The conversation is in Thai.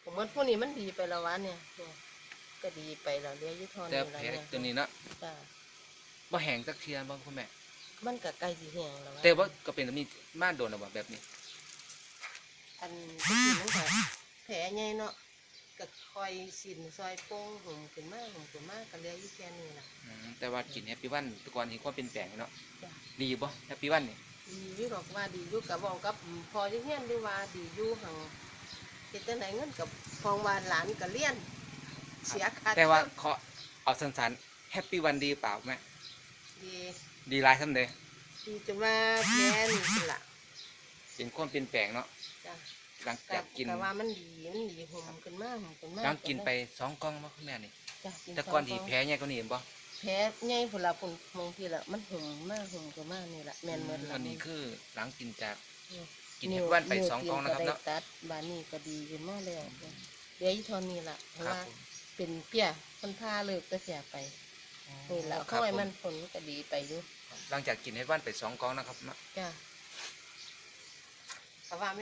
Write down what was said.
ผมว่าพวกนี้มันดีไปแล้ววะเนี่ยก็ดีไปแล้วเรียยุทธร แต่ นี่ แผ ละ ล เนี่ย ตัวนี้เนาะ จ้า บ่แห้งจักเทียบ่คุณแม่ มันก็ใกล้สิแห้งแล้ววะ แต่ว่าก็เป็นมีมาโดนแล้วบ่แบบนี้ อันที่มันก็แผลใหญ่เนาะก็คอยสินซอยโป้งหุ่มขึ้นมาก็เรียอยู่แค่นี้ล่ะ แต่ว่ากินแฮปปี้วันแตะก่อนเห็นความเปลี่ยนแปลงเนาะ จ้า ดีบ่แฮปปี้วันนี่ ดีอยู่หรอกว่าดีอยู่กับบอกกับพอยังเงี้ยนด้วยว่าดีอยู่หังเฮ็ดจังไดเงินกับพองวานหลานก็เลี้ยนเสียค่า แต่ว่าขอเอาสั้นๆแฮปปี้วันดีเปล่าแม่ ดี ดีหลายซำเด้ ดีจนว่าแผลนี่สิล่ะ เป็นความเปลี่ยนแปลงเนาะ จ้า หลังจากกิน แต่ว่ามันดีหุ่มขึ้นมาหุ่มขึ้นมา หลังกินไป2กล่องบ่คุณแม่นี่ จ้ะกิ แต่ก่อน สง ที่แผลใหญ่กว่านี้เห็นบ่ แผลใหญ่พุ่นละพุ่นมองทีละมันหุ่มมากหุ่มขึ้นมานี่ล่ะแม่นหมดละ อันนี้คือหลังกินจาก เนี่ย กินแฮปปี้วันไป2กล่องนะครับ ได้ เนาะ ตัดบานนี้ก็ดีขึ้นมาแล้วเดี๋ยวอีทอนนี่ล่ะเพราะ ครับ ว่า ผม เป็นเปี้ยมันพาเลิกแต่แผลไปนี่ล่ะ ครั เข้า บ ไอ้ ผ มันผลก็ดีไปอยู่ หลังจากกินแฮปปี้วันไป2กล่องนะครับเนาะ จ้ะแต่ว่า